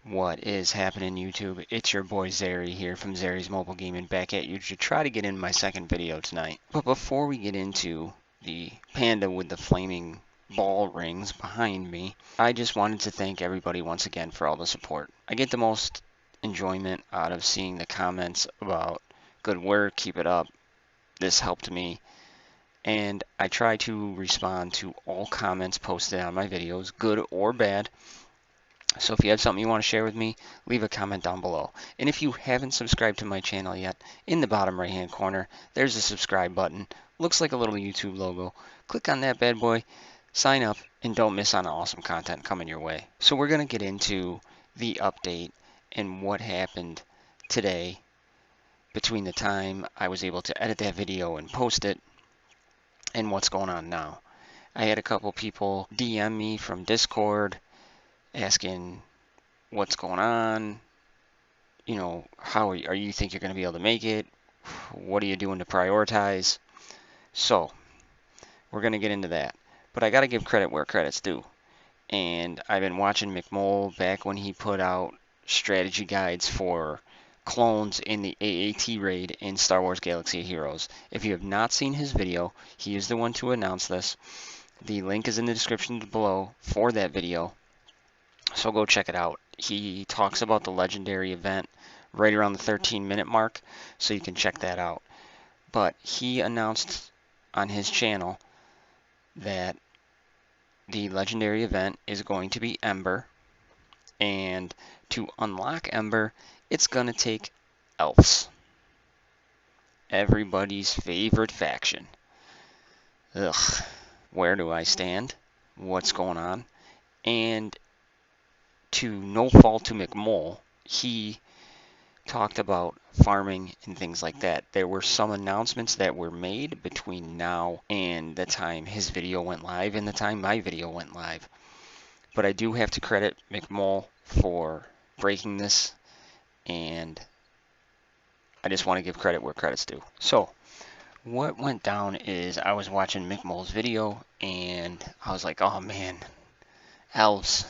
What is happening, YouTube? It's your boy Zary here from Zary's Mobile Gaming, back at you to try to get in my second video tonight. But before we get into the panda with the flaming ball rings behind me, I just wanted to thank everybody once again for all the support. I get the most enjoyment out of seeing the comments about good work, keep it up, this helped me, and I try to respond to all comments posted on my videos, good or bad. So if you have something you want to share with me, leave a comment down below. And if you haven't subscribed to my channel yet, in the bottom right hand corner, there's a subscribe button. Looks like a little YouTube logo. Click on that bad boy, sign up, and don't miss on the awesome content coming your way. So we're going to get into the update and what happened today between the time I was able to edit that video and post it and what's going on now. I had a couple people DM me from Discord asking what's going on, you know, how are you think you're going to be able to make it? What are you doing to prioritize? So, we're going to get into that. But I got to give credit where credit's due. And I've been watching McMole back when he put out strategy guides for clones in the AAT raid in Star Wars Galaxy of Heroes. If you have not seen his video, he is the one to announce this. The link is in the description below for that video. So go check it out. He talks about the legendary event right around the 13-minute mark, so you can check that out. But he announced on his channel that the legendary event is going to be Ember, and to unlock Ember, it's going to take Elves. Everybody's favorite faction. Ugh. Where do I stand? What's going on? And to no fault to McMole, he talked about farming and things like that. There were some announcements that were made between now and the time his video went live and the time my video went live. But I do have to credit McMole for breaking this, and I just want to give credit where credit's due. So, what went down is I was watching McMole's video and I was like, oh man, Elves.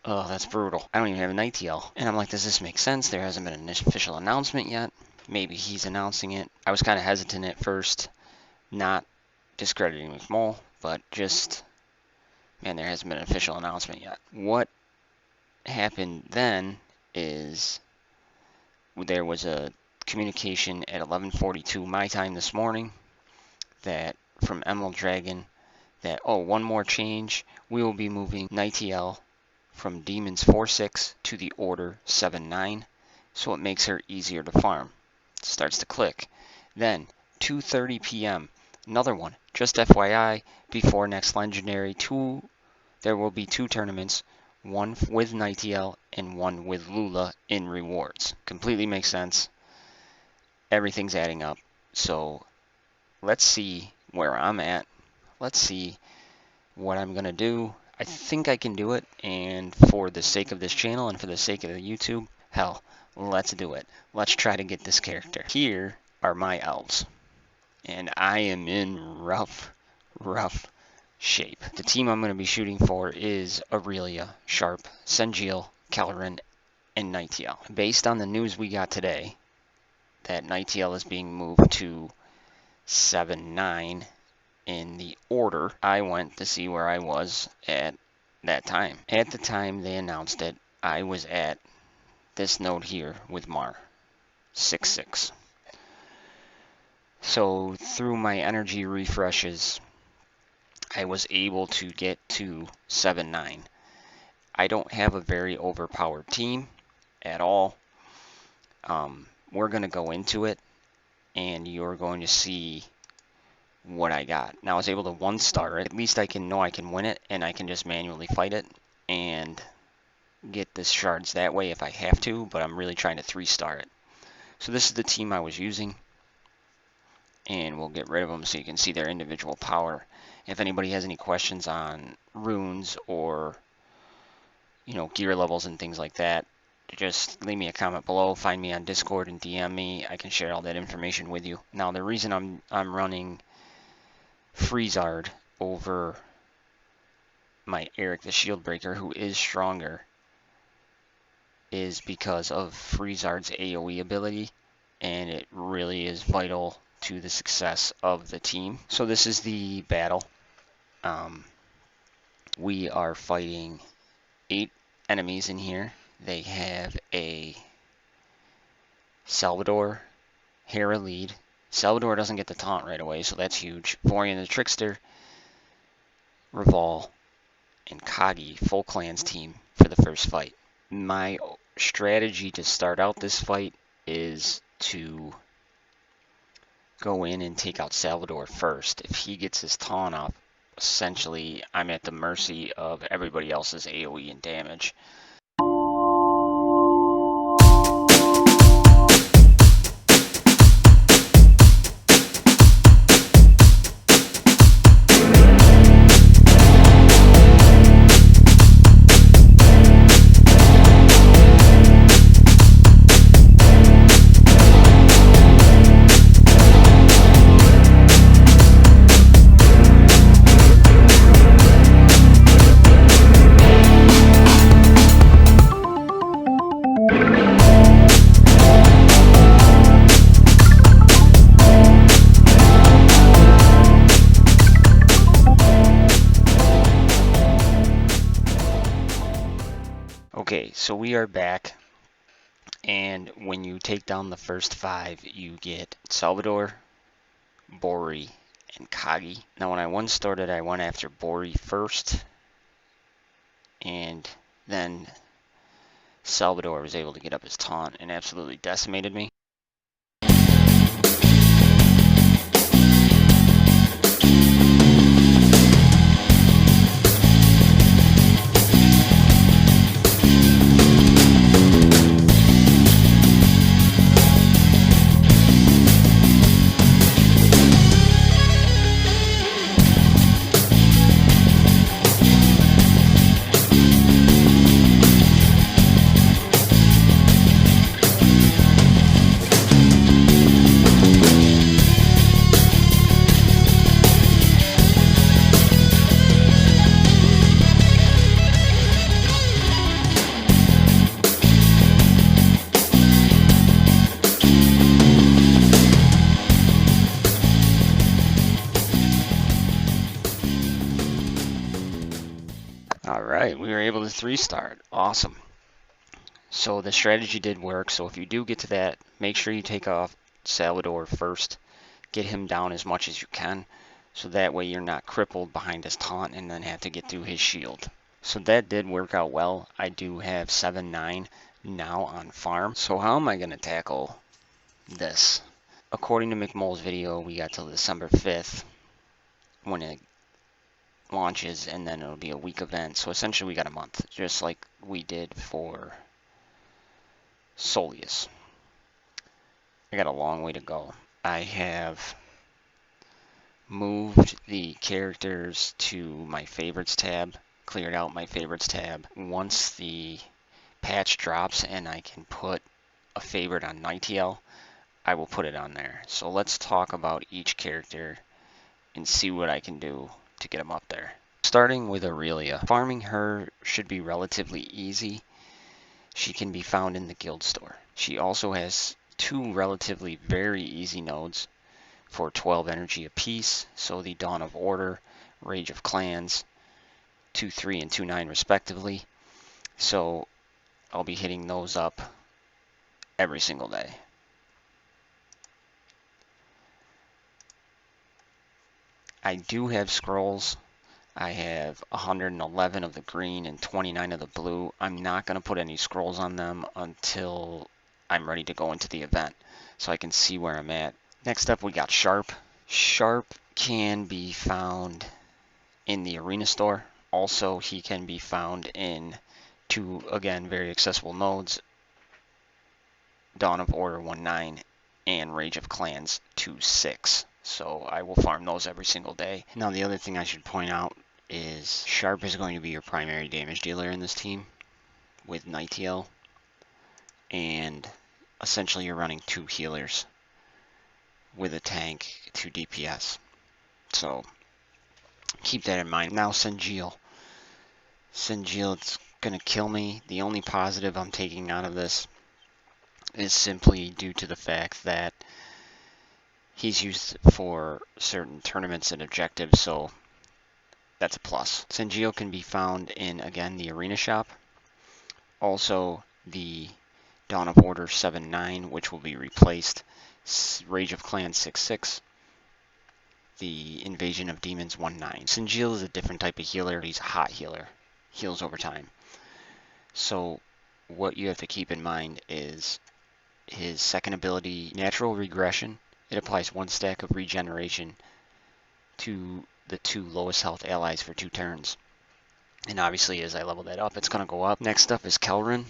Oh, that's brutal. I don't even have a Nightiel. And I'm like, does this make sense? There hasn't been an official announcement yet. Maybe he's announcing it. I was kind of hesitant at first, not discrediting McMole, but just, man, there hasn't been an official announcement yet. What happened then is there was a communication at 11:42 my time this morning that from Emerald Dragon that, oh, one more change. We will be moving Nightiel from Demons 4-6 to the Order 7-9, so it makes her easier to farm. It starts to click. Then 2:30 p.m. another one. Just FYI, before next legendary, there will be two tournaments, one with Nightiel and one with Lula in rewards. Completely makes sense. Everything's adding up. So let's see where I'm at. Let's see what I'm gonna do. I think I can do it, and for the sake of this channel and for the sake of the YouTube, hell, let's do it. Let's try to get this character. Here are my elves, and I am in rough shape. The team I'm going to be shooting for is Aurelia, Sharp, Sengiel, Caloran, and Nightiel. Based on the news we got today, that Nightiel is being moved to 7-9 in the Order, I went to see where I was at that time. At the time they announced it, I was at this node here with Mar, 6-6. So through my energy refreshes, I was able to get to 7-9. I don't have a very overpowered team at all. We're going to go into it, and you're going to see what I got. Now I was able to 1-star it. At least I can know I can win it, and I can just manually fight it and get the shards that way if I have to, but I'm really trying to 3-star it. So this is the team I was using, and we'll get rid of them so you can see their individual power. If anybody has any questions on runes or, you know, gear levels and things like that, just leave me a comment below, find me on Discord and DM me. I can share all that information with you. Now the reason I'm running Freezard over my Eric the Shield Breaker, who is stronger, is because of Freezard's AoE ability, and it really is vital to the success of the team. So this is the battle. We are fighting 8 enemies in here. They have a Salvador, Hera lead. Salvador doesn't get the taunt right away, so that's huge. Vorian the Trickster, Revol, and Kagi, full clans team for the first fight. My strategy to start out this fight is to go in and take out Salvador first. If he gets his taunt up, essentially I'm at the mercy of everybody else's AoE and damage. Okay, so we are back, and when you take down the first 5, you get Salvador, Bori, and Kagi. Now when I once started, I went after Bori first, and then Salvador was able to get up his taunt and absolutely decimated me. Alright, we were able to 3-star. Awesome. So the strategy did work, so if you do get to that, make sure you take off Salvador first. Get him down as much as you can, so that way you're not crippled behind his taunt and then have to get through his shield. So that did work out well. I do have 7-9 now on farm. So how am I going to tackle this? According to McMull's video, we got till December 5th when it launches, and then it'll be a week event. So essentially we got a month, just like we did for Solius. I got a long way to go. I have moved the characters to my favorites tab, cleared out my favorites tab. Once the patch drops and I can put a favorite on Nightiel, I will put it on there. So let's talk about each character and see what I can do to get them up there. Starting with Aurelia. Farming her should be relatively easy. She can be found in the guild store. She also has 2 relatively very easy nodes for 12 energy apiece. So the Dawn of Order, Rage of Clans, 2-3 and 2-9 respectively. So I'll be hitting those up every single day. I do have scrolls. I have 111 of the green and 29 of the blue. I'm not going to put any scrolls on them until I'm ready to go into the event, so I can see where I'm at. Next up we got Sharp. Sharp can be found in the arena store. Also he can be found in 2, again, very accessible nodes, Dawn of Order 1-9 and Rage of Clans 2-6. So I will farm those every single day. Now the other thing I should point out is Sharp is going to be your primary damage dealer in this team with Nightiel, and essentially you're running 2 healers with a tank, 2 DPS. So keep that in mind. Now Singeal. Singeal, it's going to kill me. The only positive I'm taking out of this is simply due to the fact that he's used for certain tournaments and objectives, so that's a plus. Sengio can be found in, again, the arena shop. Also, the Dawn of Order 7-9, which will be replaced. Rage of Clans 6-6. The Invasion of Demons 1-9. Sengio is a different type of healer. He's a hot healer. Heals over time. So what you have to keep in mind is his second ability, Natural Regression. It applies 1 stack of regeneration to the 2 lowest health allies for 2 turns. And obviously as I level that up, it's going to go up. Next up is Kelrin.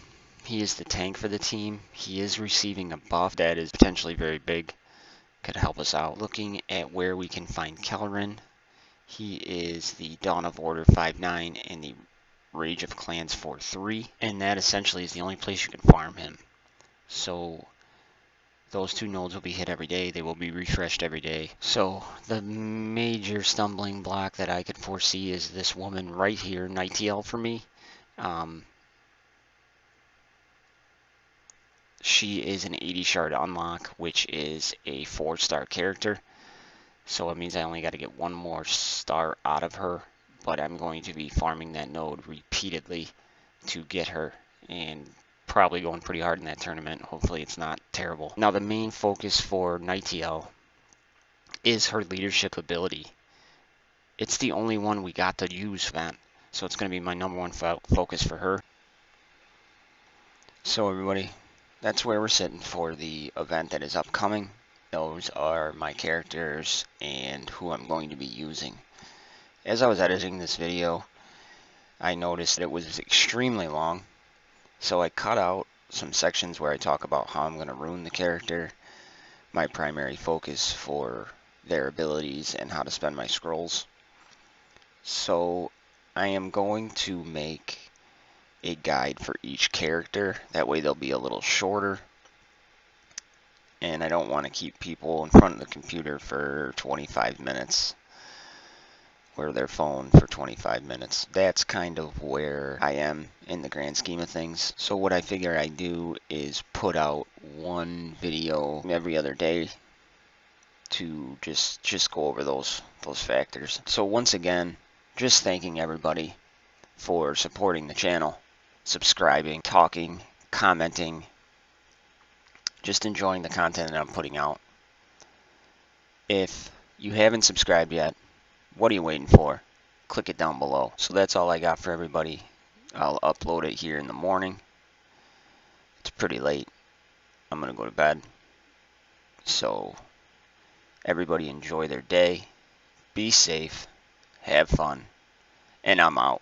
He is the tank for the team. He is receiving a buff that is potentially very big. Could help us out. Looking at where we can find Kelrin, he is the Dawn of Order 5-9 and the Rage of Clans 4-3. And that essentially is the only place you can farm him. So those 2 nodes will be hit every day. They will be refreshed every day. So the major stumbling block that I could foresee is this woman right here, Nightiel for me. She is an 80 shard unlock, which is a 4-star character. So it means I only got to get 1 more star out of her. But I'm going to be farming that node repeatedly to get her. And probably going pretty hard in that tournament. Hopefully it's not terrible. Now the main focus for Nightiel is her leadership ability. It's the only one we got to use for that. So it's going to be my #1 focus for her. So everybody, that's where we're sitting for the event that is upcoming. Those are my characters and who I'm going to be using. As I was editing this video, I noticed that it was extremely long. So I cut out some sections where I talk about how I'm going to ruin the character, my primary focus for their abilities, and how to spend my scrolls. So I am going to make a guide for each character. That way they'll be a little shorter. And I don't want to keep people in front of the computer for 25 minutes or their phone for 25 minutes. That's kind of where I am in the grand scheme of things. So what I figure I do is put out 1 video every other day to just go over those factors. So once again, just thanking everybody for supporting the channel, subscribing, talking, commenting, just enjoying the content that I'm putting out. If you haven't subscribed yet, what are you waiting for? Click it down below. So that's all I got for everybody. I'll upload it here in the morning. It's pretty late. I'm going to go to bed. So everybody enjoy their day. Be safe. Have fun. And I'm out.